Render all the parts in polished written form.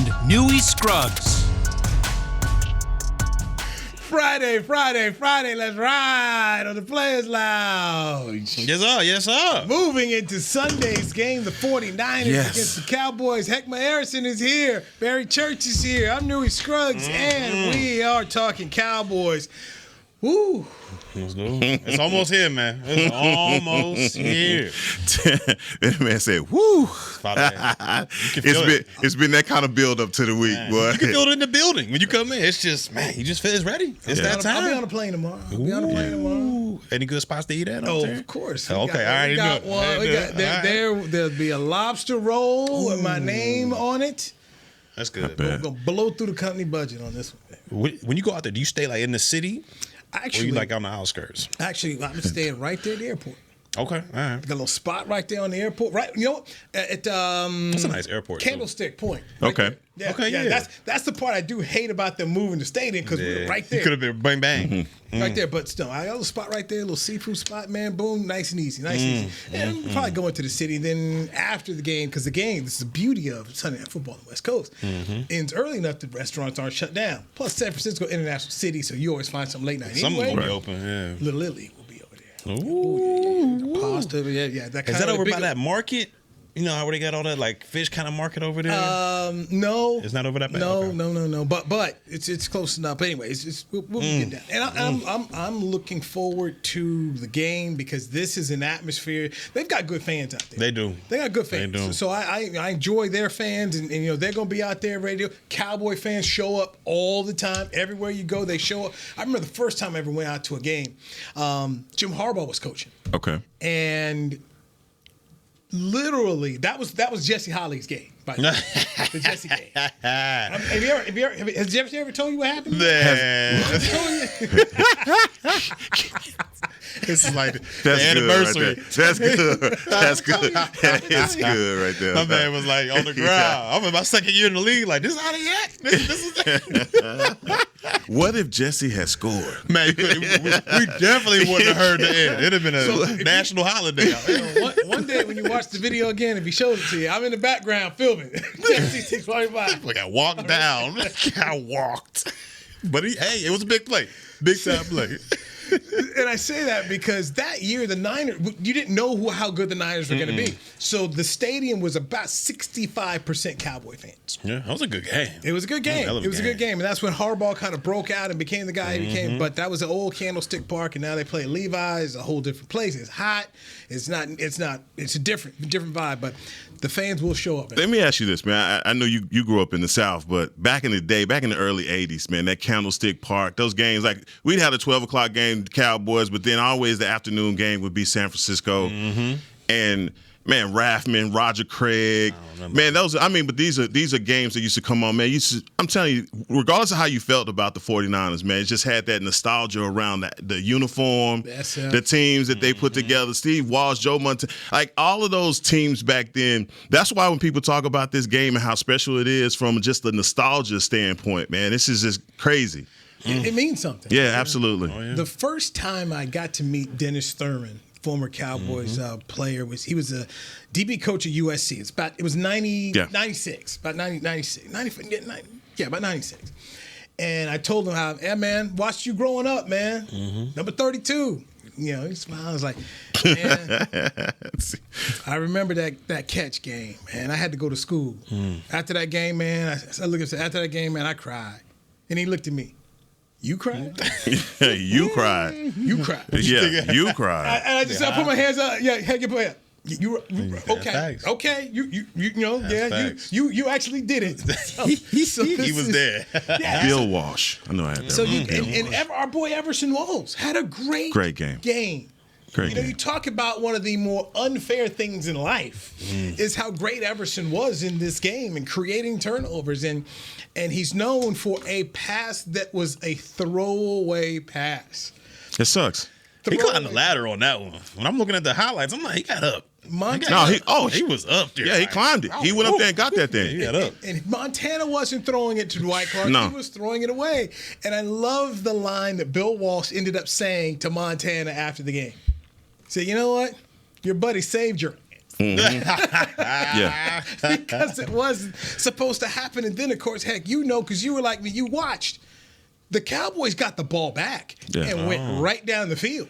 and Newy Scruggs. Friday, let's ride on the Players Lounge. Yes, sir. Moving into Sunday's game, the 49ers against the Cowboys. Heckma Harrison is here. Barry Church is here. I'm Newy Scruggs, and we are talking Cowboys. Woo. It's almost here, man. It's almost here. That man said, "Woo!" It's been that kind of build up to the week, boy. You can feel it in the building when you come in. It's just, man, you just feel it's ready. It's that time. I'll be on a plane tomorrow. Any good spots to eat at? Of course. Okay, all right. We got one. There'll be a lobster roll with my name on it. That's good. We're gonna blow through the company budget on this one. When you go out there, do you stay like in the city? Actually, or you like on the outskirts? Actually, I'm staying right there at the airport. Okay, all right. Got a little spot right there on the airport. Right, you know, at that's a nice airport. Candlestick Point. Right okay. Yeah, okay. Yeah. That's the part I do hate about them moving the stadium because we're right there. You could have been bang bang. Right there, but still, I got a little spot right there, a little seafood spot, man. Boom, nice and easy, And we'll probably go into the city then after the game because the game. This is the beauty of Sunday Night Football on the West Coast. Ends early enough that restaurants aren't shut down. Plus, San Francisco International City, so you always find some late night. Some anyway, will be open. Yeah. Little Italy will be over there. Ooh. Pasta, yeah. That kind is that of over by that market? You know how they got all that like fish kind of market over there? No, it's not over that bad. No, okay. no. But it's close enough. But anyway, we'll get down. And I'm looking forward to the game because this is an atmosphere. They've got good fans out there. They do. They got good fans. They do. So I enjoy their fans, and you know they're gonna be out there. Radio Cowboy fans show up all the time. Everywhere you go, they show up. I remember the first time I ever went out to a game. Jim Harbaugh was coaching. Okay. And literally, that was Jesse Holly's game. By the way. The Jesse game. Has Jesse ever told you what happened? This is like the anniversary. That's good. That's good. That's good right there. My man was like on the ground. I'm in my second year in the league. Like, this is how they act. This is What if Jesse had scored? Man, we definitely wouldn't have heard the end. It'd have been a national holiday. One day when you watch the video again, if he shows it to you, I'm in the background filming. Jesse 645. Like I walked down. I walked. But it was a big play. Big time play. And I say that because that year the Niners, you didn't know how good the Niners were going to be. So the stadium was about 65% Cowboy fans. Yeah, that was a good game. It was a good game. It was a good game. And that's when Harbaugh kind of broke out and became the guy he became. But that was an old Candlestick Park, and now they play Levi's, a whole different place. It's hot. It's a different vibe. But the fans will show up. Let me ask you this, man. I know you grew up in the South, but back in the day, back in the early 80s, man, that Candlestick Park, those games, like we'd have a 12 o'clock game, Cowboys, but then always the afternoon game would be San Francisco. And man, Raffman, Roger Craig, man, but these are games that used to come on, man. I'm telling you, regardless of how you felt about the 49ers, man, it just had that nostalgia around the uniform, the teams that they put together, Steve Walsh, Joe Montana, like all of those teams back then. That's why when people talk about this game and how special it is from just the nostalgia standpoint, man, this is just crazy. It means something. Yeah, absolutely. Oh, yeah. The first time I got to meet Dennis Thurman, former Cowboys player, he was a DB coach at USC. It was 96, about 96, about 96. And I told him how, man, watched you growing up, man. Number 32. You know, he smiled. I was like, man, I remember that catch game, man. I had to go to school. After that game, man, I looked at him, after that game, man, I cried. And he looked at me. You cried? You cried. You cried. Yeah, you cried. I put my hands up. Yeah, hey, put it. You okay? Facts. Okay, you know, you actually did it. He was there. Yeah, Bill Walsh. I know I had that. So our boy Everson Walls had a great game. Great game. You talk about one of the more unfair things in life is how great Everson was in this game and creating turnovers, and he's known for a pass that was a throwaway pass. It sucks. He climbed the ladder on that one. When I'm looking at the highlights, I'm like, he got up. He was up there. Yeah, he climbed it. He went up there and got that thing. He got up. And Montana wasn't throwing it to Dwight Clark. No. He was throwing it away. And I love the line that Bill Walsh ended up saying to Montana after the game. He said, you know what? Your buddy saved your Yeah. because it wasn't supposed to happen. And then, of course, heck, because you were like me, you watched. The Cowboys got the ball back and went right down the field.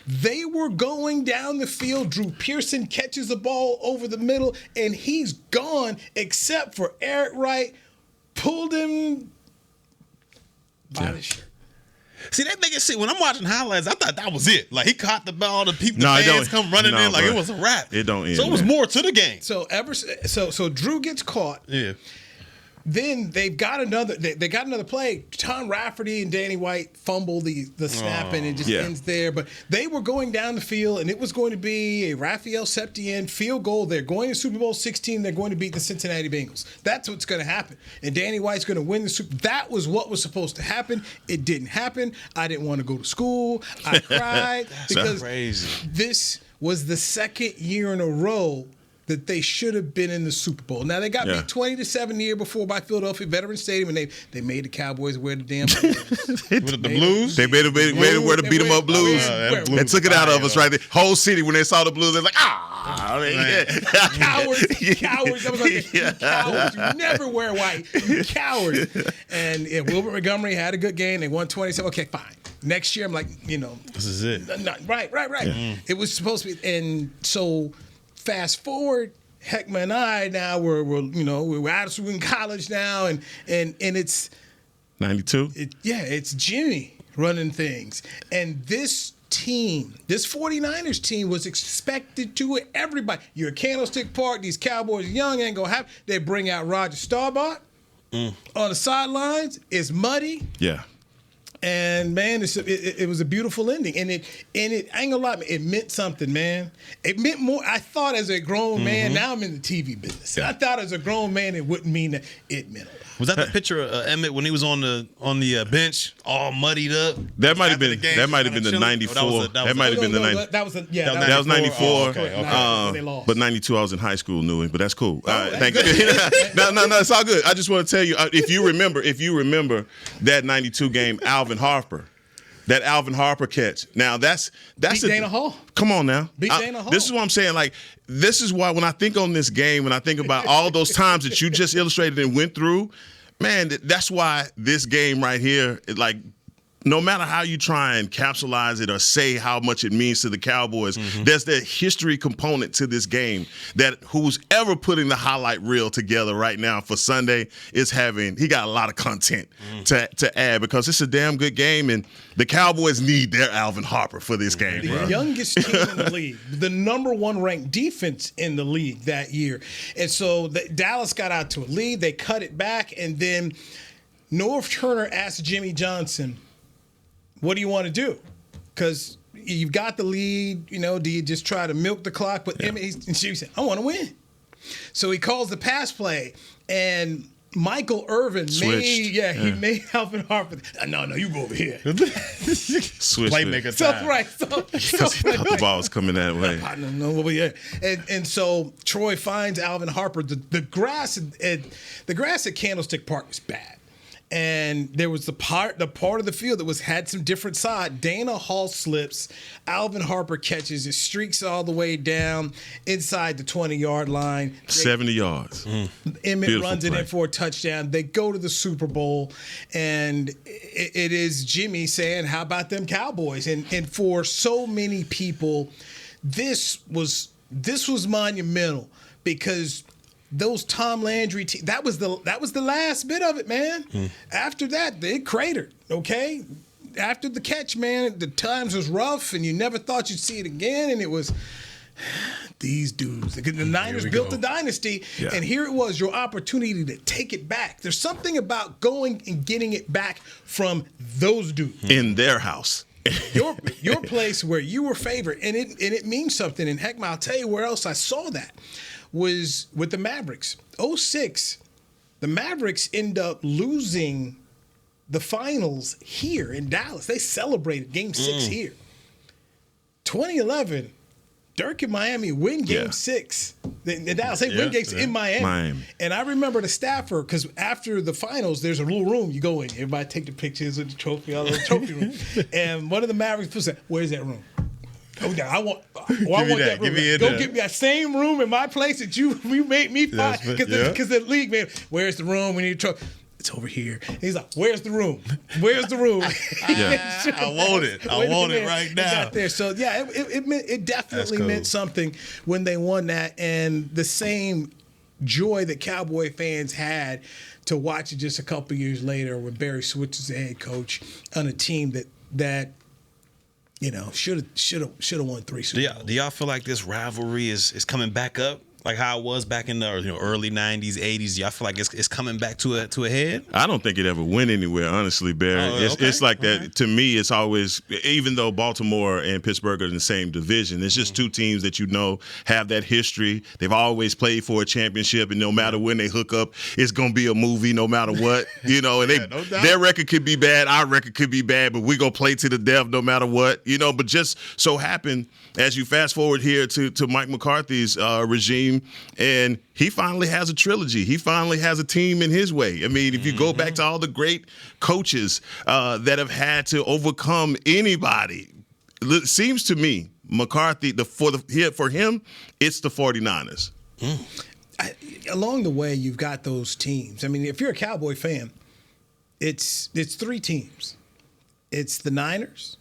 They were going down the field. Drew Pearson catches the ball over the middle, and he's gone except for Eric Wright pulled him by the shirt. See, they make it seem when I'm watching highlights, I thought that was it. Like he caught the ball, the fans come running in like it was a wrap. It don't end. So it was more to the game. So Drew gets caught. Yeah. Then they got another play. Tom Rafferty and Danny White fumble the snap and it just ends there. But they were going down the field and it was going to be a Raphael Septien field goal. They're going to Super Bowl 16. They're going to beat the Cincinnati Bengals. That's what's going to happen. And Danny White's going to win the Super Bowl. That was what was supposed to happen. It didn't happen. I didn't want to go to school. I cried because this was the second year in a row that they should have been in the Super Bowl. Now, they got beat 20-7 the year before by Philadelphia Veterans Stadium, and they made the Cowboys wear the damn the blues? They made it wear the beat-em-up blues. They took it out of us right there. Whole city, when they saw the blues, they're like, Cowards. That was like, cowards. You never wear white. You cowards. And Wilbert Montgomery had a good game. They won 27. Okay, fine. Next year, I'm like, this is it. Right. Yeah. It was supposed to be. And so fast forward, Heckma and I now we're out of college now, and it's 92. It's Jimmy running things, and this 49ers team was expected to everybody. You're at Candlestick Park. These Cowboys are young, ain't gonna happen. They bring out Roger Staubach on the sidelines. It's muddy. Yeah. And man, it was a beautiful ending, and it I ain't gonna lie, it meant something, man. It meant more. I thought as a grown man, now I'm in the TV business, and I thought as a grown man it wouldn't mean that it meant a lot. Was that the picture of Emmett when he was on the bench, all muddied up? That might have been the 94. That might have been the 90. That was 94. Oh, okay. They lost. But 92, I was in high school, knew him. But that's cool. Thank you. No, it's all good. I just want to tell you, if you remember that 92 game, Alvin Harper. That Alvin Harper catch. Now that's beat Dana Hall. Come on now. Beat Dana Hall. This is what I'm saying. Like, this is why when I think on this game, when I think about all those times that you just illustrated and went through, man, that's why this game right here, no matter how you try and capsulize it or say how much it means to the Cowboys, there's that history component to this game that who's ever putting the highlight reel together right now for Sunday he got a lot of content to add because it's a damn good game and the Cowboys need their Alvin Harper for this game. The youngest team in the league, the number one ranked defense in the league that year. And so Dallas got out to a lead, they cut it back, and then Norv Turner asked Jimmy Johnson, what do you want to do? Because you've got the lead, do you just try to milk the clock? But she said, I want to win. So he calls the pass play, and Michael Irvin made Alvin Harper. No, you go over here. Switch playmaker time. Right. Because he thought the ball was coming that way. I don't know over here. And so Troy finds Alvin Harper. The grass at Candlestick Park was bad. And there was the part of the field that had some different side. Dana Hall slips. Alvin Harper catches it, streaks all the way down inside the 20-yard line. 70 yards. Emmett runs it in for a touchdown. They go to the Super Bowl, and it is Jimmy saying, how about them Cowboys? And for so many people, this was monumental because those Tom Landry that was the last bit of it, man. After that, they cratered, okay? After the catch, man, the times was rough, and you never thought you'd see it again, and it was these dudes. The Niners built the dynasty, and here it was, your opportunity to take it back. There's something about going and getting it back from those dudes. In their house. your place where you were favored, and it means something. And heck, I'll tell you where else I saw that was with the Mavericks. 2006, the Mavericks end up losing the finals here in Dallas. They celebrated Game 6 here. 2011, Dirk and Miami win Game 6. In Dallas, they win games in Miami. And I remember the staffer, because after the finals, there's a little room you go in. Everybody take the pictures with the trophy, all the trophy room. And one of the Mavericks said, where's that room? Oh, yeah, I want that room. Go get me that same room in my place that you made me find. Because the league, man, where's the room? We need to talk. It's over here. He's like, where's the room? Where's the room? I want it. I want it right now. Out there. So, yeah, it definitely meant something when they won that. And the same joy that Cowboy fans had to watch it just a couple years later when Barry Switz was the head coach on a team that should have won 3 Super Bowls. Do y'all feel like this rivalry is coming back up? Like how it was back in the early 90s, 80s. Y'all feel like it's coming back to a head? I don't think it ever went anywhere, honestly, Barry. It's like that. Right. To me, it's always, even though Baltimore and Pittsburgh are in the same division, it's just two teams that have that history. They've always played for a championship, and no matter when they hook up, it's going to be a movie no matter what. And their record could be bad, our record could be bad, but we're going to play to the death no matter what. But just so happened, as you fast forward here to Mike McCarthy's regime, and he finally has a trilogy. He finally has a team in his way. I mean, if you go back to all the great coaches that have had to overcome anybody, it seems to me McCarthy, for him, it's the 49ers. Along the way, you've got those teams. I mean, if you're a Cowboy fan, it's 3 teams. It's the Niners,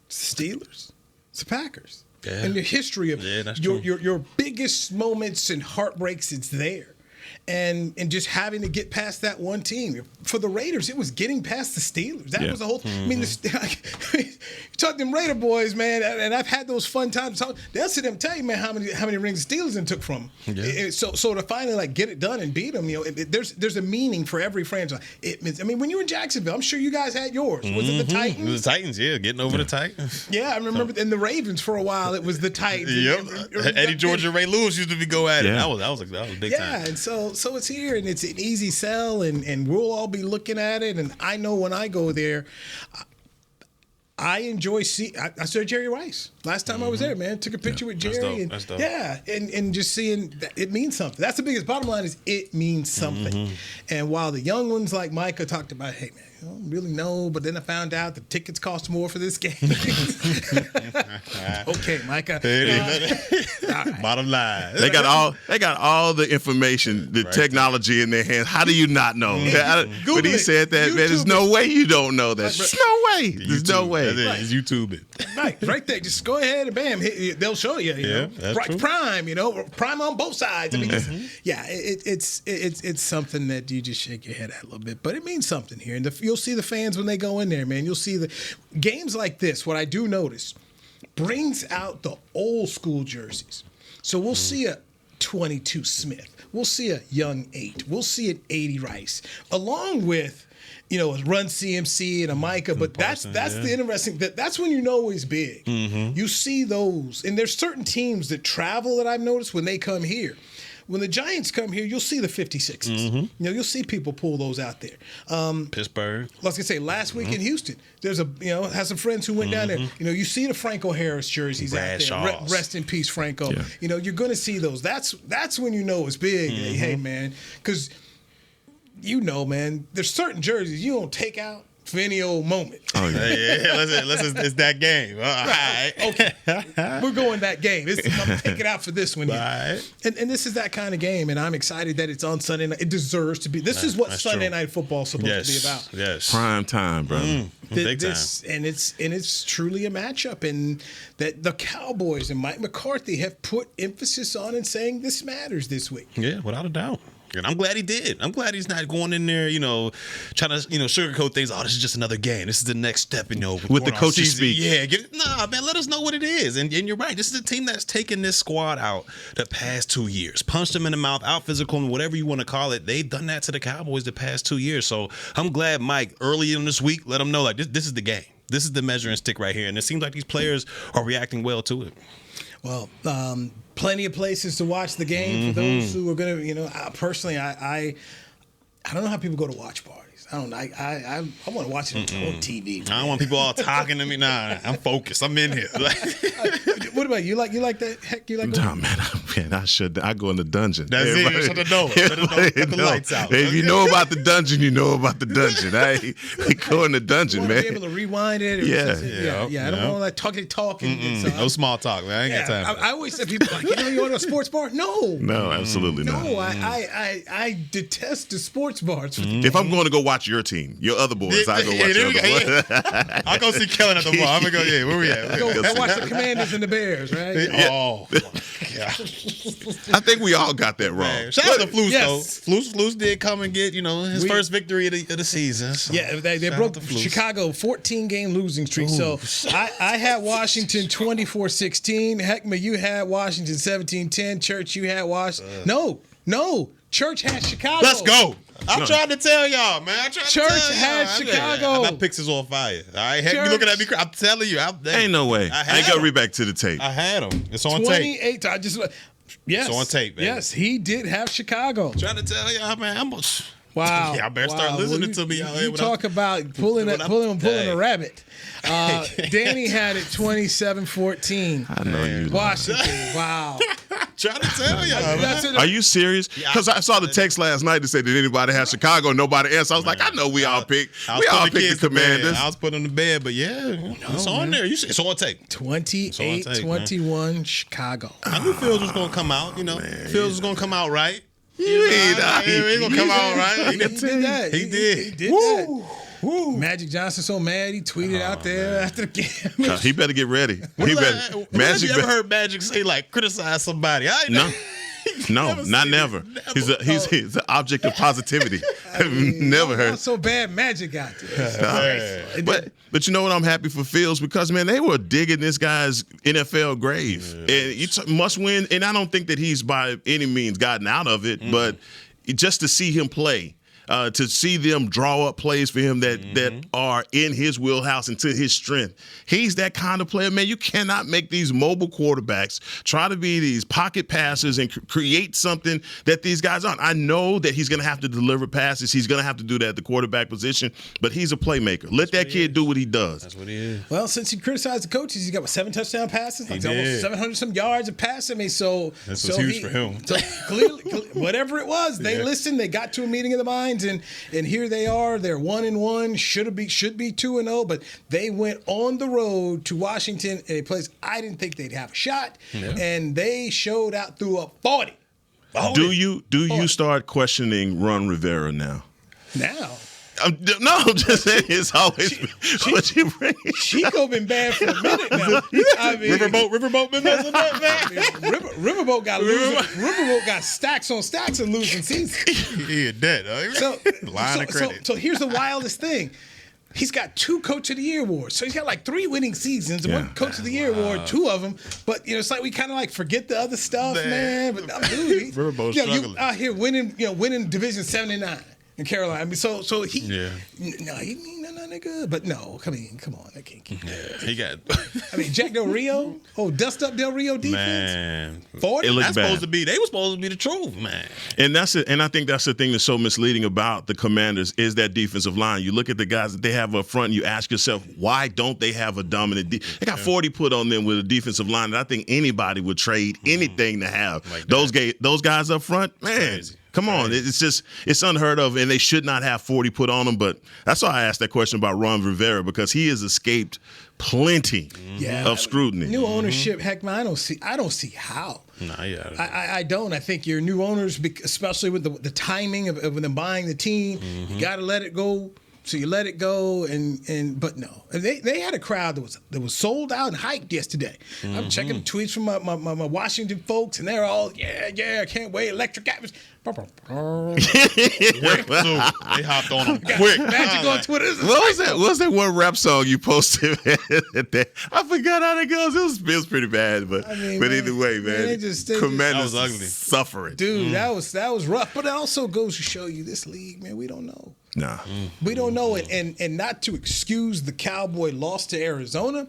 it's the Steelers, it's the Packers. Yeah. And the history of your biggest moments and heartbreaks, it's there. And just having to get past that one team. For the Raiders, it was getting past the Steelers. That was the whole thing. I mean, you talk to them Raider boys, man, and I've had those fun times. They'll sit there and tell you, man, how many rings the Steelers took from them. Yeah. So to finally get it done and beat them, there's a meaning for every franchise. When you were in Jacksonville, I'm sure you guys had yours. Was it the Titans? It was the Titans, getting over the Titans. Yeah, I remember in the Ravens for a while, it was the Titans. Eddie George and Ray Lewis used to go at it. That was big time. Yeah, and so it's here, and it's an easy sell, and we'll all be looking at it. And I know when I go there, I enjoy I saw Jerry Rice last time I was there, man. Took a picture with Jerry. That's dope. Yeah, and just seeing that it means something. That's the biggest bottom line is it means something. And while the young ones like Micah talked about, hey, man, I don't really know, but then I found out the tickets cost more for this game. Okay, Micah. Right. Bottom line. They got all the information, the technology in their hands. How do you not know? When he said that, man, there's no way you don't know that. There's no way. There's no way. It's YouTube it. Right there. Just go ahead and bam, they'll show you. Prime, prime on both sides. I mean, it's something that you just shake your head at a little bit, but it means something here. And you'll see the fans when they go in there, man. You'll see the games like this. What I do notice brings out the old school jerseys. So we'll see a 22 Smith. We'll see a Young 8. We'll see an 80 Rice, along with a Run CMC and a Micah. But that's the interesting. That's when he's big. You see those, and there's certain teams that travel that I've noticed when they come here. When the Giants come here, you'll see the 56s. You'll see people pull those out there. Pittsburgh. I was gonna say last week in Houston, there's has some friends who went down there. You see the Franco Harris jerseys out there. Rest in peace, Franco. Yeah. You're gonna see those. That's when it's big. Hey, man, because man, there's certain jerseys you don't take out for any old moment. Oh yeah, it's that game. All right. Okay, we're going that game. I'm gonna take it out for this one. Right. And this is that kind of game, and I'm excited that it's on Sunday night. It deserves to be. This is what Sunday night football is supposed to be about. Yes, prime time, brother. Big time. And it's truly a matchup, and that the Cowboys and Mike McCarthy have put emphasis on and saying this matters this week. Yeah, without a doubt. And I'm glad he did. I'm glad he's not going in there, trying to, sugarcoat things. Oh, this is just another game. This is the next step, with the coaches speak. Yeah, man, let us know what it is. And you're right. This is a team that's taken this squad out the past 2 years. Punched them in the mouth, out physical, and whatever you want to call it. They've done that to the Cowboys the past 2 years. So I'm glad Mike, early in this week, let them know, this is the game. This is the measuring stick right here. And it seems like these players are reacting well to it. Well, plenty of places to watch the game for those who are going to, personally, I don't know how people go to watch parties. I want to watch it on TV. Man. I don't want people all talking to me. Nah, I'm focused. I'm in here. What about you? You like that? Heck, you like? Nah, man. Man, I go in the dungeon. That's it. Shut the door. Cut the lights out. If you know about the dungeon, you know about the dungeon. We go in the dungeon, you man. Be able to rewind it. I don't want to like talking. So no small talk, man. I ain't got time. I always say people like, you want to a sports bar? No, absolutely not. No, I detest the sports bars. If I'm going to go watch your team, your other boys, I go watch your other boys. I'll go see Kellen at the bar. I'm gonna go. Yeah, where we at? Go watch the Commanders and the Bears, right? Yeah. Oh my God. I think we all got that wrong. Man, shout out to Flus though. Flus did come and get his first victory of the season. So they broke the Chicago 14-game losing streak. Ooh. So I had Washington 24-16. Heckman, you had Washington 17-10. Church, you had Washington. No. Church had Chicago. Let's go. I'm trying to tell y'all, man. Church had Chicago. My picks is on fire. All right, Heck, you looking at me? I'm telling you, ain't no way. I ain't got to read back to the tape. I had him. It's on tape. 28. Yes, it's on tape, man. Yes, he did have Chicago. Trying to tell y'all, man. Wow. Y'all better start listening to me. You talk about pulling a rabbit. Danny had it 27-14. I know you. Washington. Wow. Trying to tell y'all, man. Are you serious? Because I saw the text last night that said, did anybody have Chicago? Nobody answered. I was like, I know we all picked. We all picked the Commanders. I was putting them to bed, but it's on there. It's on tape. 28-21 Chicago. I knew Fields was going to come out. Fields was going to come out right. He gonna come out right. He did that. He did. He did that. Woo. Magic Johnson so mad he tweeted out there after the game. He better get ready. When have you ever heard Magic say criticize somebody? No, not never. He's an object of positivity. I've never heard. So bad Magic got this. But you know what? I'm happy for Fields because, man, they were digging this guy's NFL grave. And you must win. And I don't think that he's by any means gotten out of it, but just to see him play. To see them draw up plays for him that are in his wheelhouse and to his strength. He's that kind of player, man. You cannot make these mobile quarterbacks try to be these pocket passers and create something that these guys aren't. I know that he's going to have to deliver passes. He's going to have to do that at the quarterback position, but he's a playmaker. Let that kid do what he does. That's what he is. Well, since he criticized the coaches, he's got 7 touchdown passes, almost 700-some yards of passing. I mean, this was huge for him. So clearly, whatever it was, they listened. They got to a meeting of the minds. And here they are. They're 1-1. Should be 2-0. But they went on the road to Washington, a place I didn't think they'd have a shot, and they showed out through a 40. Do you start questioning Ron Rivera now? Now. No, I'm just saying it's always what you bring. Chico been bad for a minute now. Riverboat been messing up, man. Riverboat got losing. Riverboat got stacks on stacks of losing seasons. He dead. Line of credit. So here's the wildest thing. He's got 2 Coach of the Year awards. So he's got 3 winning seasons, 1 Coach of the Year award, 2 of them. But it's like we kind of forget the other stuff, man. But dude, Riverboat's struggling. You out here winning Division 79. In Carolina, I mean, so he, he nothing good, but no, come on, I can't keep. He got. I mean, Jack Del Rio, dust up Del Rio defense, man. 40. They were supposed to be the truth, man. And that's it. And I think that's the thing that's so misleading about the Commanders is that defensive line. You look at the guys that they have up front, and you ask yourself, why don't they have a dominant? They got 40 put on them with a defensive line that I think anybody would trade anything to have. Those guys up front, man. Crazy. Come on, it's unheard of, and they should not have 40 put on them. But that's why I asked that question about Ron Rivera because he has escaped plenty of scrutiny. New ownership, heck, man, I don't see how. I don't. I think your new owners, especially with the timing of them buying the team, you got to let it go. So you let it go, but no, they had a crowd that was sold out and hyped yesterday. I'm checking the tweets from my Washington folks, and they're all I can't wait, electric atmosphere. They hopped on them quick. Magic on Twitter. What was that one rap song you posted? I forgot how that goes. It was pretty bad, but either way, man, Commanders suffering. Dude, that was rough. But it also goes to show you this league, man. We don't know. Nah. We don't know it. And not to excuse the Cowboy loss to Arizona,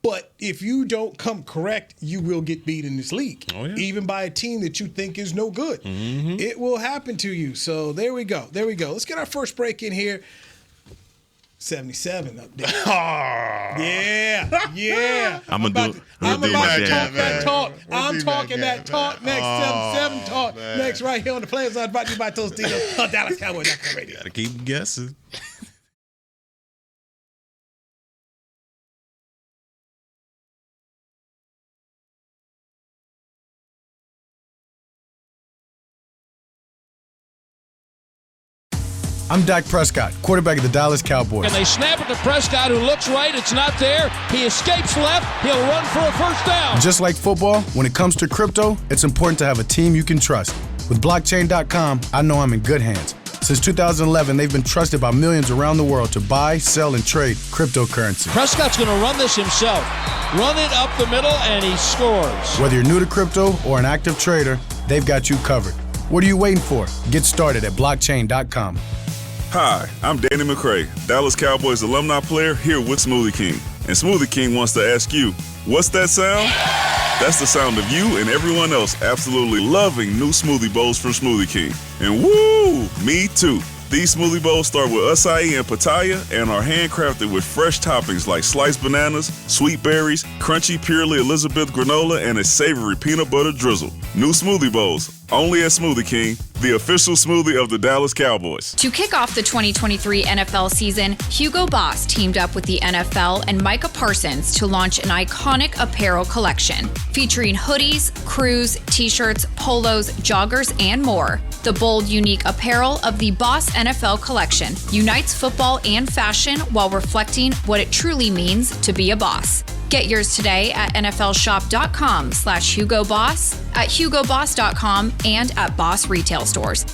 but if you don't come correct, you will get beat in this league. Oh, yeah. Even by a team that you think is no good. It will happen to you. So there we go. Let's get our first break in here. 77 up there. Yeah. I'm about to talk that talk. I'm talking that talk next. 77 talk man. next right here on the Players Lounge, brought to you by Tostitos on DallasCowboys.com radio. Gotta keep guessing. I'm Dak Prescott, quarterback of the Dallas Cowboys. And they snap it to Prescott, who looks right. It's not there. He escapes left. He'll run for a first down. Just like football, when it comes to crypto, it's important to have a team you can trust. With blockchain.com, I know I'm in good hands. Since 2011, they've been trusted by millions around the world to buy, sell, and trade cryptocurrency. Prescott's going to run this himself. Run it up the middle, and he scores. Whether you're new to crypto or an active trader, they've got you covered. What are you waiting for? Get started at blockchain.com. Hi, I'm Danny McCray, Dallas Cowboys alumni player here with Smoothie King. And Smoothie King wants to ask you, what's that sound? That's the sound of you and everyone else absolutely loving new smoothie bowls from Smoothie King. And woo, me too. These smoothie bowls start with acai and pitaya and are handcrafted with fresh toppings like sliced bananas, sweet berries, crunchy Purely Elizabeth granola, and a savory peanut butter drizzle. New smoothie bowls, only at Smoothie King, the official smoothie of the Dallas Cowboys. To kick off the 2023 NFL season, Hugo Boss teamed up with the NFL and Micah Parsons to launch an iconic apparel collection featuring hoodies, crews, t-shirts, polos, joggers, and more. The bold, unique apparel of the Boss NFL collection unites football and fashion while reflecting what it truly means to be a boss. Get yours today at nflshop.com/HugoBoss, at HugoBoss.com, and at Boss retail stores.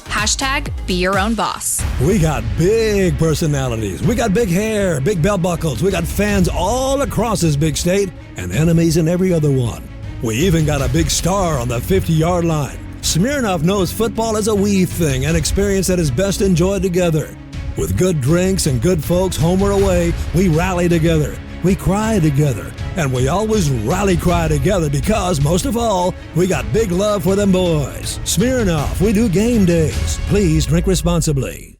#Be your own boss. We got big personalities. We got big hair, big belt buckles. We got fans all across this big state and enemies in every other one. We even got a big star on the 50-yard line. Smirnoff knows football is a we thing, an experience that is best enjoyed together. With good drinks and good folks home or away, we rally together. We cry together, and we always rally cry together because, most of all, we got big love for them boys. Smirnoff, we do game days. Please drink responsibly.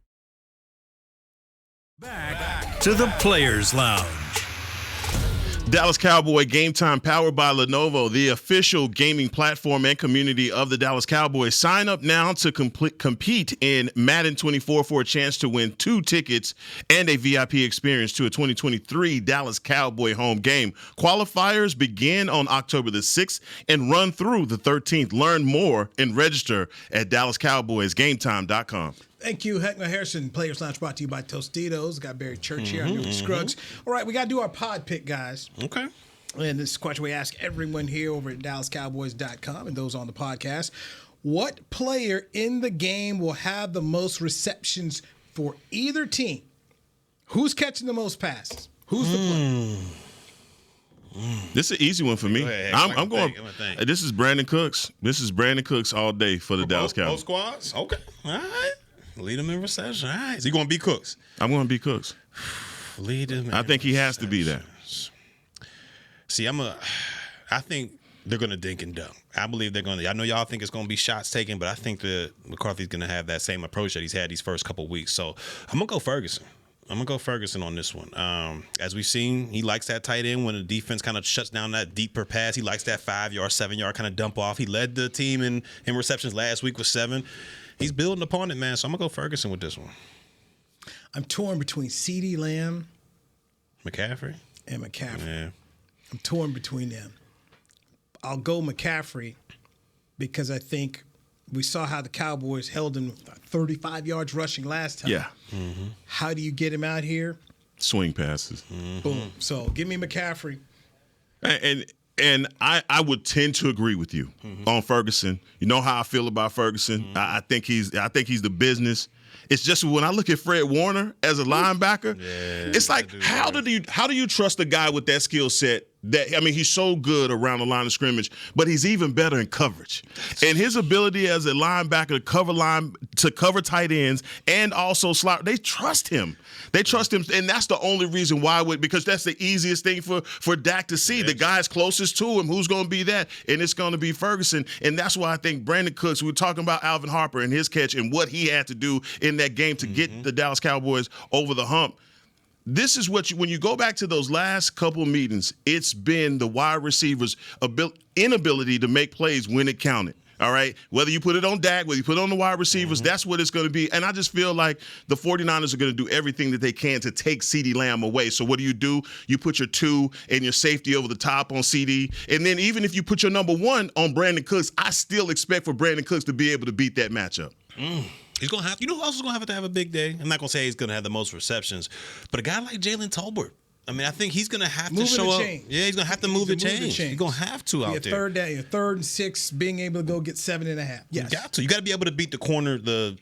Back to the Players Lounge. Dallas Cowboy Game Time, powered by Lenovo, the official gaming platform and community of the Dallas Cowboys. Sign up now to compete in Madden 24 for a chance to win 2 tickets and a VIP experience to a 2023 Dallas Cowboy home game. Qualifiers begin on October the 6th and run through the 13th. Learn more and register at DallasCowboysGameTime.com. Thank you, Heckler Harrison. Players Lounge brought to you by Tostitos. Got Barry Church here. I'm Scruggs. All right, we got to do our pod pick, guys. Okay. And this is a question we ask everyone here over at DallasCowboys.com and those on the podcast. What player in the game will have the most receptions for either team? Who's catching the most passes? Who's the player? This is an easy one for me. I'm going. This is Brandon Cooks. This is Brandon Cooks all day for the Dallas Cowboys. Both squads? Okay. All right. Lead him in reception. All right. So you're going to be Cooks? I'm going to be Cooks. Lead him in I think he has to be that. See, I think they're going to dink and dunk. I believe they're going to. I know y'all think it's going to be shots taken, but I think that McCarthy's going to have that same approach that he's had these first couple weeks. So I'm going to go Ferguson. I'm going to go Ferguson on this one. As we've seen, he likes that tight end when the defense kind of shuts down that deeper pass. He likes that 5-yard, 7-yard kind of dump off. He led the team in receptions last week with 7. He's building upon it, man. So I'm going to go Ferguson with this one. I'm torn between CeeDee Lamb McCaffrey? And McCaffrey. Yeah. I'm torn between them. I'll go McCaffrey because I think we saw how the Cowboys held him 35 yards rushing last time. Yeah. Mm-hmm. How do you get him out here? Swing passes. Mm-hmm. Boom. So give me McCaffrey. And I would tend to agree with you on Ferguson. You know how I feel about Ferguson. I think he's the business. It's just when I look at Fred Warner as a linebacker, it's like how do you trust a guy with that skill set? He's so good around the line of scrimmage, but he's even better in coverage. And his ability as a linebacker to cover tight ends and also slot, they trust him. They trust him, and that's the only reason why because that's the easiest thing for Dak to see. Yes. The guy's closest to him, who's going to be that? And it's going to be Ferguson. And that's why I think Brandon Cooks, we were talking about Alvin Harper and his catch and what he had to do in that game to get the Dallas Cowboys over the hump. this is what when you go back to those last couple meetings, it's been the wide receivers' inability to make plays when it counted. All right, whether you put it on Dak, whether you put it on the wide receivers, that's what it's going to be. And I just feel like the 49ers are going to do everything that they can to take CeeDee Lamb away. So what do? You put your 2 and your safety over the top on CeeDee. And then even if you put your number 1 on Brandon Cooks, I still expect for Brandon Cooks to be able to beat that matchup. He's going to have, who else is going to have a big day? I'm not going to say he's going to have the most receptions, but a guy like Jalen Tolbert. I mean, I think he's going to have to show up. Yeah, he's going to have to move the change. He's going to have to out there. Third and 6, being able to go get 7.5. Yes. You got to. You got to be able to beat the 49ers'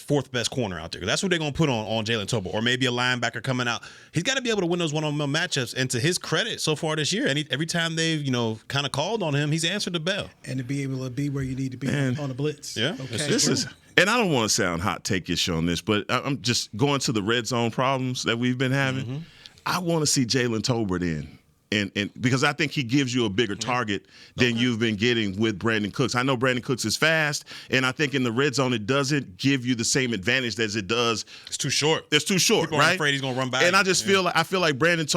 4th best corner out there. That's what they're going to put on Jalen Tolbert, or maybe a linebacker coming out. He's got to be able to win those one-on-one matchups. And to his credit, so far this year, every time they've kind of called on him, he's answered the bell. And to be able to be where you need to be on a blitz. Yeah, okay. This is. And I don't want to sound hot take-ish on this, but I'm just going to the red zone problems that we've been having. I want to see Jalen Tolbert and because I think he gives you a bigger target than you've been getting with Brandon Cooks. I know Brandon Cooks is fast, and I think in the red zone it doesn't give you the same advantage as it does. It's too short. People are afraid he's going to run by. And I just feel like Jalen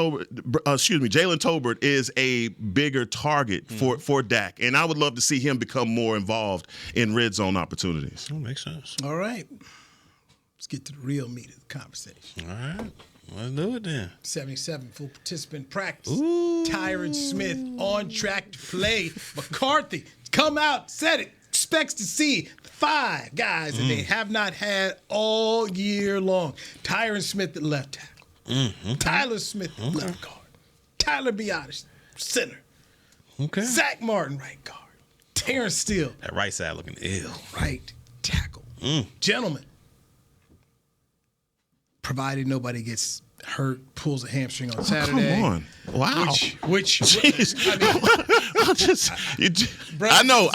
Tolbert is a bigger target for Dak, and I would love to see him become more involved in red zone opportunities. That makes sense. All right, let's get to the real meat of the conversation. All right. Let's do it then. 77 full participant practice. Tyron Smith on track to play. McCarthy come out, said it, expects to see 5 guys that they have not had all year long. Tyron Smith at left tackle. Tyler Smith at left guard. Tyler Biadasz, center. Okay. Zach Martin, right guard. Terrence Steele. That right side looking ill. Right tackle. Gentlemen, provided nobody gets hurt, pulls a hamstring on Saturday. Come on. Wow. Which Jeez. I know,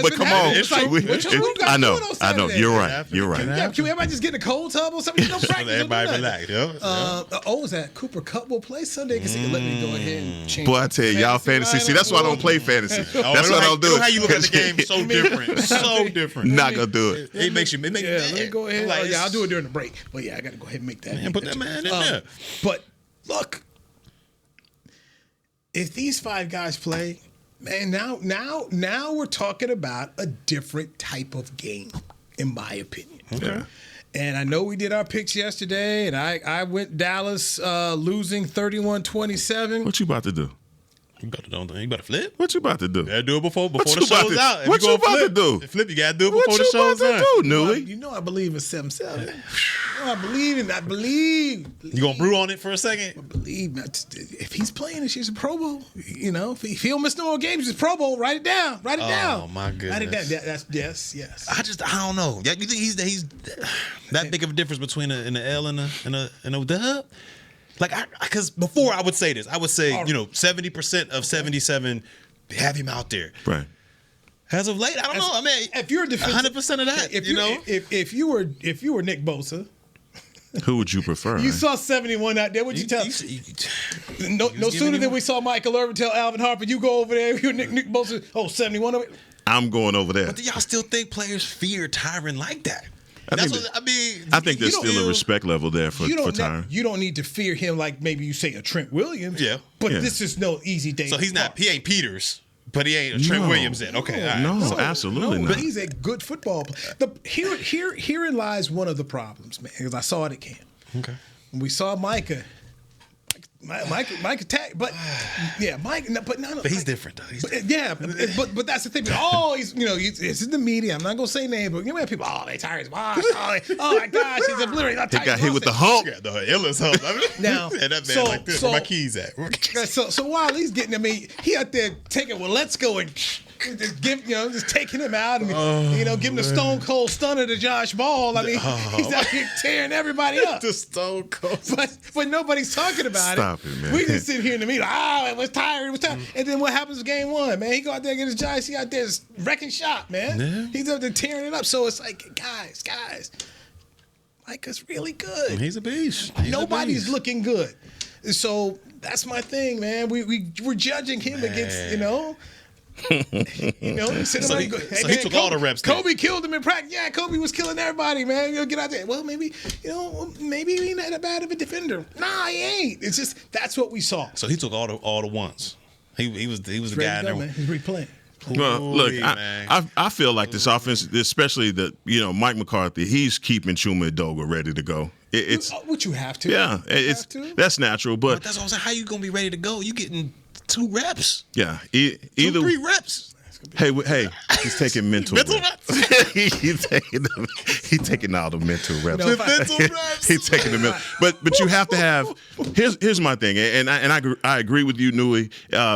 but come on. It's like, I know. You're right. Yeah, can everybody just get in a cold tub or something? No practice. Everybody relax. Was that Cooper Cup will play Sunday? Because let me go ahead and change. Boy, I tell you, y'all fantasy. See, that's why I don't play fantasy. That's what I don't do. How you look at the game so different. So different. Not going to do it. It makes you. Let me go ahead. I'll do it during the break. But yeah, I got to go ahead and make that. Put that man in there. But look, if these 5 guys play, man, now we're talking about a different type of game, in my opinion. Okay. And I know we did our picks yesterday, and I went Dallas losing 31-27. What you about to do? You better flip. What you about to do? You gotta do it before the show's out. What you about to do? Flip, you gotta do it before the show's out. What you about to do, Newey? You know I believe in 7-7. I believe. You gonna brew on it for a second? I believe. If he's playing and she's a Pro Bowl, if he don't miss no more games, he's Pro Bowl. Write it down. Oh my goodness. Write it down. That's yes. I don't know. You think he's that big of a difference between an L and a dub? Like, because before I would say this, 70% of 77, have him out there. Right. As of late, I don't know. I mean, if you're 100% of that, if you were Nick Bosa, who would you prefer? You saw 71 out there. What'd you tell? No sooner than we saw Michael Irvin tell Alvin Harper, you go over there. You're Nick Bosa. 71 over. I'm going over there. But do y'all still think players fear Tyron like that? I think there's still a respect level there for Tyron. You don't need to fear him like maybe you say a Trent Williams. Yeah. But this is no easy day. So he ain't Peters, but he ain't a Trent Williams then. Okay. Absolutely not. But he's a good football player. Herein lies one of the problems, man, because I saw it at camp. Okay. When we saw Micah attack, but he's different though. But that's the thing. It's in the media. I'm not gonna say names, but people. They Tyrese Wash. Oh my gosh, he's obliterated. He got hit with the hump. The illest hump. Now, and that man like this. Where my keys at? So while he's getting, he out there taking. Well, let's go and. Just taking him out and giving the Stone Cold Stunner to Josh Ball. He's out here tearing everybody up. The Stone Cold, but nobody's talking about Stop it, man. We just sit here in the meeting. It was tired. And then what happens in game 1, man? He go out there and get his Giants. He out there wrecking shop, man. Yeah. He's out there tearing it up. So it's like, guys, Micah's really good. He's a beast. Nobody's looking good. So that's my thing, man. We're judging him against You know, So he took all the reps. Kobe killed him in practice. Yeah, Kobe was killing everybody, man. You know, get out there. Well, maybe he ain't that bad of a defender. Nah, he ain't. It's just that's what we saw. So he took all the ones. He was the guy there. Man. He's replaying. Well, look, I feel like this offense, especially Mike McCarthy, he's keeping Chuma Edoga ready to go. It's what you have to. Yeah, that's natural. But that's what I'm saying. How you gonna be ready to go? You getting 2 reps? Yeah, 3 reps. Hey, he's taking mental reps. He's taking all the mental reps. He's taking the mental. But you have to have. Here's my thing, and I agree with you, Nui.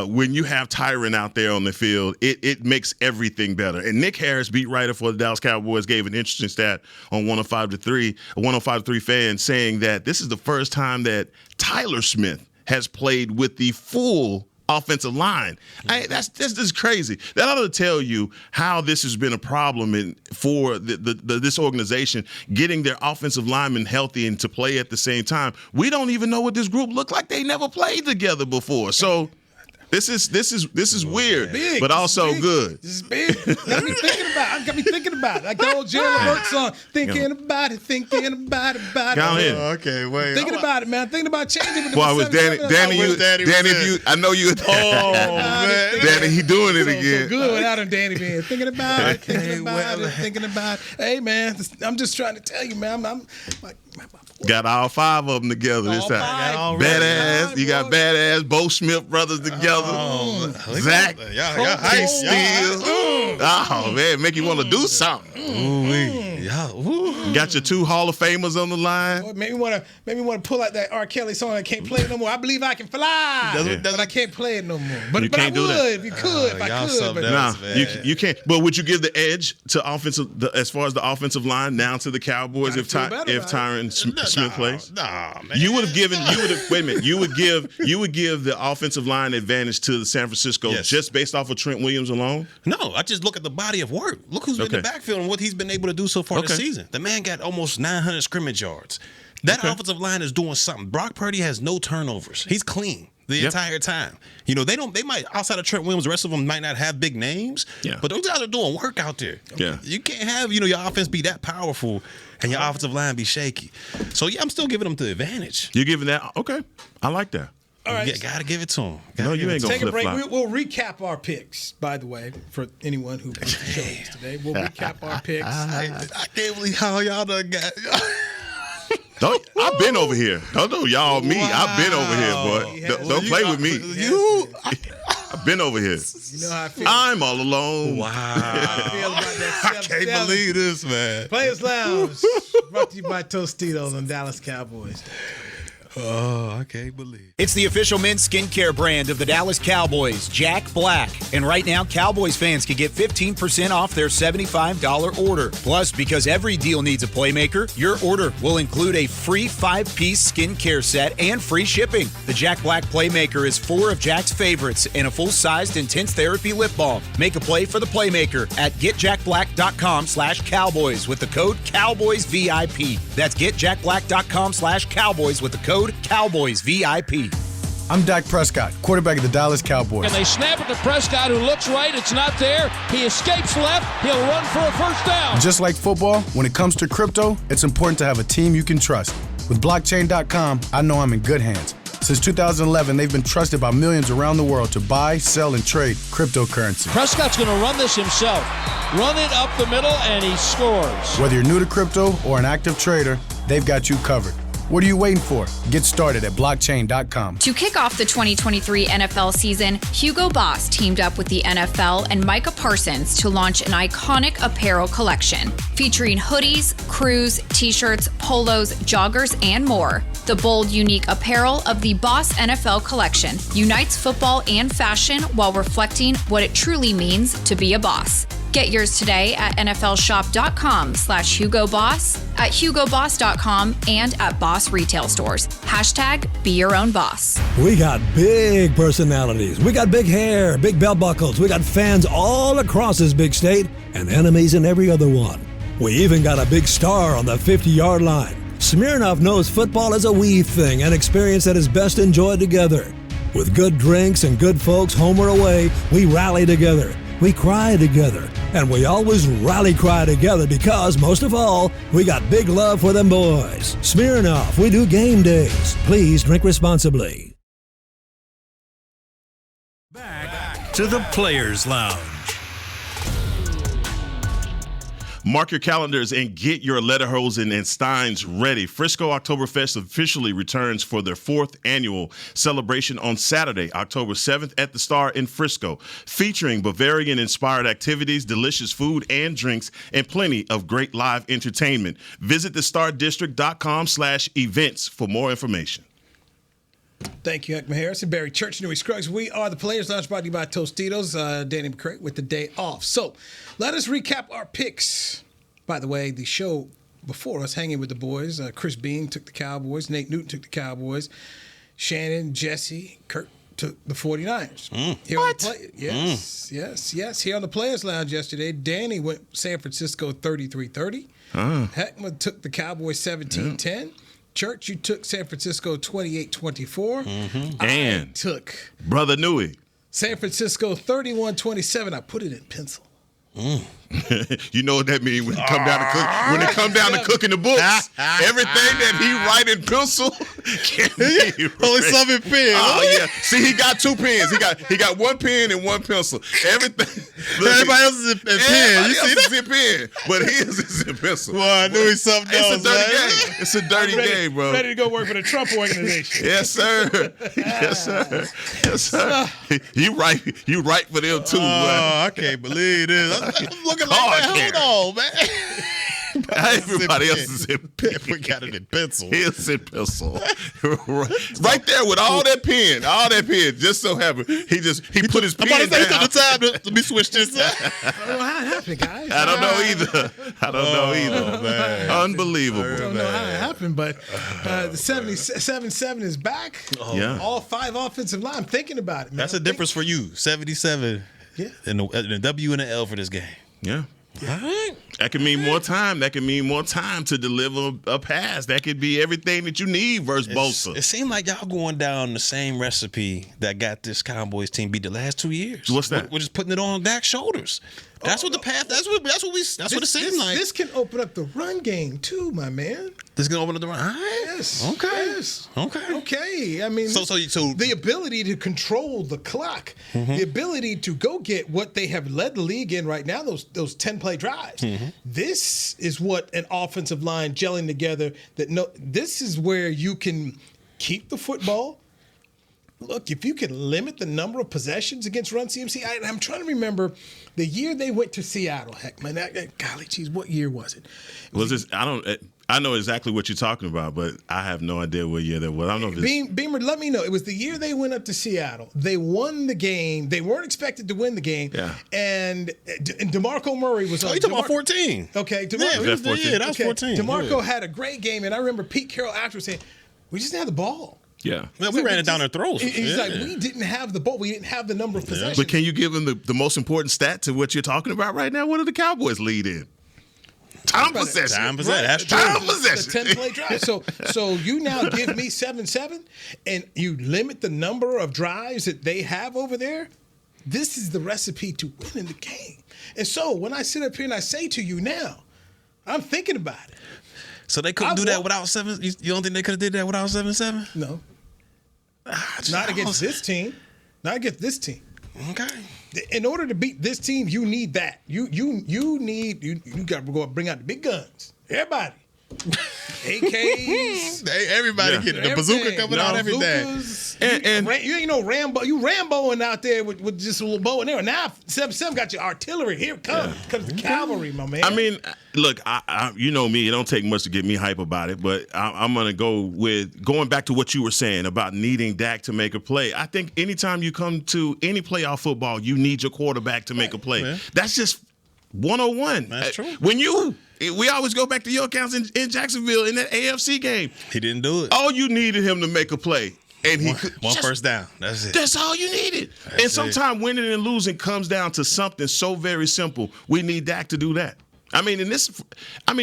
When you have Tyron out there on the field, it makes everything better. And Nick Harris, beat writer for the Dallas Cowboys, gave an interesting stat on 105.3 fans, saying that this is the first time that Tyler Smith has played with the full offensive line. That's just crazy. That ought to tell you how this has been a problem for this organization, getting their offensive linemen healthy and to play at the same time. We don't even know what this group looked like. They never played together before. So this is weird, big, but also good. This is big. Got me thinking about it. Like the old Jerry Levert song, thinking about it. Go ahead. Okay, wait. Thinking about it, man. Thinking about changing with the Boy, was Danny, I know you. Oh, man. Danny, he doing it again. So good without him, Danny being thinking about it, thinking about it. Hey, man, I'm just trying to tell you, man. I'm like, got all 5 of them together this time. Badass. You got Badass, Bo Smith brothers together. Zach, Keith Steele. Oh, man, make you want to do something. Got your 2 Hall of Famers on the line. Boy, maybe want to pull out that R. Kelly song. I can't play it no more. I believe I can fly, but I can't play it no more. But I would if you could. If I could, but nah, you can't. But would you give the edge to as far as the offensive line down to the Cowboys if Tyron Smith plays? Nah, man. You would have wait a minute. You would give the offensive line advantage to the San Francisco just based off of Trent Williams alone? No, I just look at the body of work. Look who's been in the backfield and what he's been able to do so far this season. The man got almost 900 scrimmage yards. That offensive line is doing something. Brock Purdy has no turnovers. He's clean the entire time. You know, they might, outside of Trent Williams, the rest of them might not have big names, but those guys are doing work out there. Yeah. You can't have, your offense be that powerful and your offensive line be shaky. So, I'm still giving them the advantage. You're giving that? Okay. I like that. All right. You gotta give it to him. No, you ain't gonna take a break. flip-flop. We'll recap our picks, by the way, for anyone who wants to show us today. We'll recap our picks. I can't believe how y'all done got. I've been over here. Don't know y'all me. I've been over here, boy. Don't play with me. I've been over here. You know how I feel. I'm all alone. Wow. I feel about that. I can't believe this, man. Players Lounge, brought to you by Tostitos on Dallas Cowboys. Oh, I can't believe it. It's the official men's skincare brand of the Dallas Cowboys, Jack Black. And right now, Cowboys fans can get 15% off their $75 order. Plus, because every deal needs a playmaker, your order will include a free 5-piece skincare set and free shipping. The Jack Black Playmaker is 4 of Jack's favorites and a full-sized intense therapy lip balm. Make a play for the Playmaker at getjackblack.com/Cowboys with the code CowboysVIP. That's getjackblack.com/Cowboys with the code CowboysVIP. I'm Dak Prescott, quarterback of the Dallas Cowboys. And they snap it to Prescott, who looks right. It's not there. He escapes left. He'll run for a first down. Just like football, when it comes to crypto, it's important to have a team you can trust. With blockchain.com, I know I'm in good hands. Since 2011, they've been trusted by millions around the world to buy, sell, and trade cryptocurrency. Prescott's going to run this himself. Run it up the middle, and he scores. Whether you're new to crypto or an active trader, they've got you covered. What are you waiting for? Get started at blockchain.com. To kick off the 2023 NFL season, Hugo Boss teamed up with the NFL and Micah Parsons to launch an iconic apparel collection featuring hoodies, crews, t-shirts, polos, joggers, and more. The bold, unique apparel of the Boss NFL collection unites football and fashion while reflecting what it truly means to be a boss. Get yours today at nflshop.com/HugoBoss, at HugoBoss.com, and at Boss retail stores. #Be your own boss. We got big personalities. We got big hair, big belt buckles. We got fans all across this big state and enemies in every other one. We even got a big star on the 50-yard line. Smirnoff knows football is a we thing, an experience that is best enjoyed together. With good drinks and good folks home or away, we rally together, we cry together, and we always rally cry together because, most of all, we got big love for them boys. Smirnoff, we do game days. Please drink responsibly. Back to the Players Lounge. Mark your calendars and get your Lederhosen and Steins ready. Frisco Oktoberfest officially returns for their 4th annual celebration on Saturday, October 7th at the Star in Frisco, featuring Bavarian-inspired activities, delicious food and drinks, and plenty of great live entertainment. Visit thestardistrict.com/events for more information. Thank you, Heckman Harris and Barry Church, Newey Scruggs. We are the Players Lounge, brought to you by Tostitos. Danny McCray with the day off. So let us recap our picks. By the way, the show before us, Hanging with the Boys, Chris Bean took the Cowboys. Nate Newton took the Cowboys. Shannon, Jesse, Kurt took the 49ers. Yes. Here on the Players Lounge yesterday, Danny went San Francisco 33-30. Heckman took the Cowboys 17-10. Church, you took San Francisco 28-24. And I took Brother Newey, San Francisco 31-27. I put it in pencil. You know what that means when it come down to when it come down to cooking the books. Everything that he write in pencil can be only some in pen. Oh yeah. See, he got 2 pens. He got 1 pen and 1 pencil. Everything. Everybody else is in pen. You see that? Is in pen, but his is in pencil. Boy, I knew he's something else. It's a dirty game. It's a dirty game, bro. Ready to go work for the Trump organization. Yes, sir. Yes, sir. Yes, sir. You right for them too. Oh, I can't believe this. I'm looking like that. Hold on, man. Everybody else is in pen. We got it in pencil. It's in pencil. Right there with all that pen. Just so happened. He put his pen down. He took the time to let me switch this up. I don't know how it happened, guys. I don't know either. Man. Unbelievable. I don't know how it happened, but the 77-7 is back. Yeah. All 5 offensive line. I'm thinking about it, man. That's a difference for you. 77. Yeah. And the W and the L for this game. Yeah. All right. That can mean more time. That can mean more time to deliver a pass. That could be everything that you need versus Bosa. It seemed like y'all going down the same recipe that got this Cowboys team beat the last 2 years. What's that? We're just putting it on Dak's shoulders. That's what the path. That's what it seems like. This can open up the run game too, my man. This can open up the run. All right. Yes. Okay. Yes. Okay. I mean, so the ability to control the clock, the ability to go get what they have led the league in right now, those 10-play drives. This is what an offensive line gelling together. This is where you can keep the football. Look, if you can limit the number of possessions against Run CMC, I'm trying to remember the year they went to Seattle. Heck, man, golly geez, what year was it? I know exactly what you're talking about, but I have no idea what year that was. I don't know if it's Beamer, let me know. It was the year they went up to Seattle. They won the game. They weren't expected to win the game. Yeah. And DeMarco Murray was on. Oh, you talking about 14? Okay. That was 14. DeMarco had a great game, and I remember Pete Carroll afterwards saying, "We just didn't have the ball." Yeah. Man, we ran it down their throats. He's like, we didn't have the ball. We didn't have the number of possessions. But can you give him the most important stat to what you're talking about right now? What do the Cowboys lead in? Time possession. That's true. Time possession. The 10-play drive. So you now give me 7-7, and you limit the number of drives that they have over there. This is the recipe to winning the game. And so when I sit up here and I say to you now, I'm thinking about it. So they couldn't do that without 7? You don't think they could have did that without 7-7? No. Not against this team. Not against this team. Okay. In order to beat this team, you need that. You got to go bring out the big guns. Everybody. AKs. Everybody getting the bazooka coming out every day. And you ain't no Rambo. You Ramboing out there with just a little bow and arrow. Now 7-7 got your artillery. Here it comes. Comes the cavalry, my man. I mean, look, I you know me. It don't take much to get me hype about it. But I'm gonna go with going back to what you were saying about needing Dak to make a play. I think anytime you come to any playoff football, you need your quarterback to make a play. Man. That's just 101. That's true. We always go back to your accounts in Jacksonville in that AFC game. He didn't do it. All you needed him to make a play. And he one first down. That's it. That's all you needed. And sometimes winning and losing comes down to something so very simple. We need Dak to do that. I mean,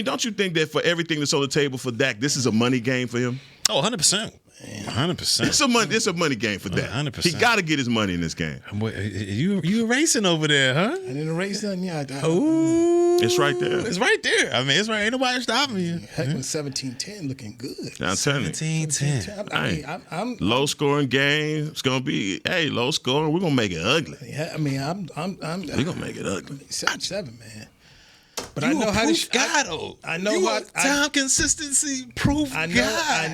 don't you think that for everything that's on the table for Dak, this is a money game for him? Oh, 100%. 100%. It's a money game for that. 100%. He got to get his money in this game. You erasing over there, huh? I didn't erase nothing. Yeah. Ooh, it's right there. It's right there. I mean, it's right. Ain't nobody stopping you. Heckman 17-10 looking good. I'm telling you. 17-10. I'm low scoring game. It's gonna be low scoring. We're gonna make it ugly. Yeah, I mean, we're gonna make it ugly. 7-7, man. But you I know how to God. I know you how time consistency proof. I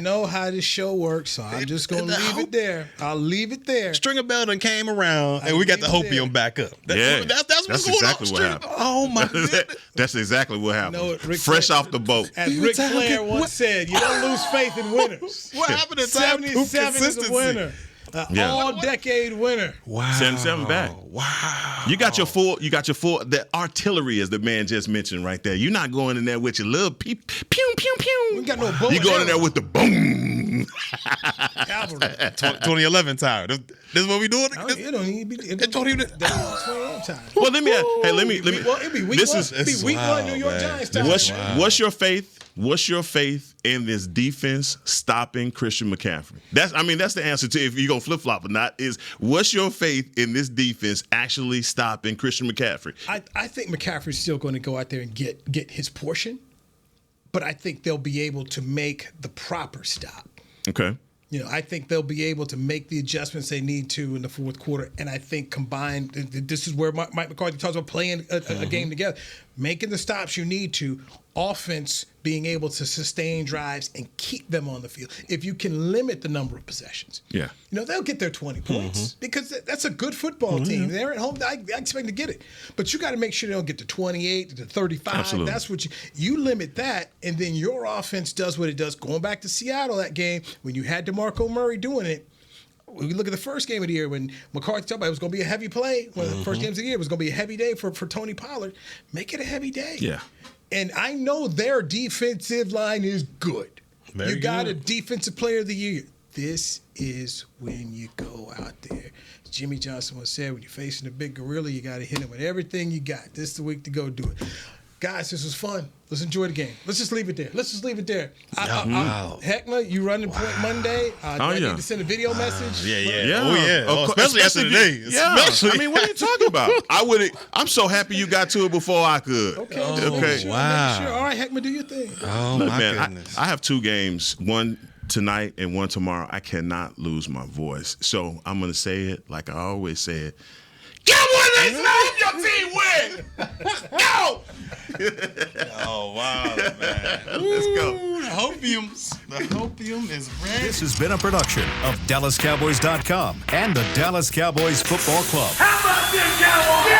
know how this show works, so I'm just gonna leave it there. I'll leave it there. Stringer Bell done came around, and we got the hopium back up. That's what's exactly going on. what happened. Oh my goodness. That's exactly what happened. No, Fresh off the boat. As Ric Flair once said, you don't lose faith in winners. What happened to time 77 is a winner. All-decade winner. Wow. 77 back. Wow. You got your full. The artillery, as the man just mentioned right there. You're not going in there with your little pew, pew, pew. We got no bow. You going in there with the boom. Cavalry. 2011 time. This is what we doing? It don't even be. It don't even. time. Well, let me. Well, it'd be week this one. is It'd be week one, New York Giants time. What's your faith? What's your faith in this defense stopping Christian McCaffrey? That's the answer to if you're gonna flip flop or not. Is what's your faith in this defense actually stopping Christian McCaffrey? I think McCaffrey's still going to go out there and get his portion, but I think they'll be able to make the proper stop. Okay. I think they'll be able to make the adjustments they need to in the fourth quarter. And I think combined, this is where Mike McCarthy talks about playing a game together, making the stops you need to, offense being able to sustain drives and keep them on the field. If you can limit the number of possessions, they'll get their 20 points because that's a good football team. They're at home. I expect them to get it. But you got to make sure they don't get to 28, to 35. Absolutely. That's what you limit that, and then your offense does what it does. Going back to Seattle that game, when you had DeMarco Murray doing it, we look at the first game of the year when McCarthy talked about it was going to be a heavy play. One of the first games of the year, it was going to be a heavy day for Tony Pollard. Make it a heavy day. Yeah. And I know their defensive line is good. You got a defensive player of the year. This is when you go out there. As Jimmy Johnson once said, when you're facing a big gorilla, you got to hit him with everything you got. This is the week to go do it. Guys, this was fun. Let's enjoy the game. Let's just leave it there. Heckma, you run the point Monday. Do I need to send a video message? Especially after today. Yeah. What are you talking about? I'm so happy you got to it before I could. Okay. Make sure. All right, Heckma, do your thing. Oh, look, my goodness. I have 2 games, one tonight and one tomorrow. I cannot lose my voice. So I'm going to say it like I always say it. Cowboys, let's let your team win. Go! Oh, wow, man. Let's go. The hopium is ready. This has been a production of DallasCowboys.com and the Dallas Cowboys Football Club. How about this, Cowboys?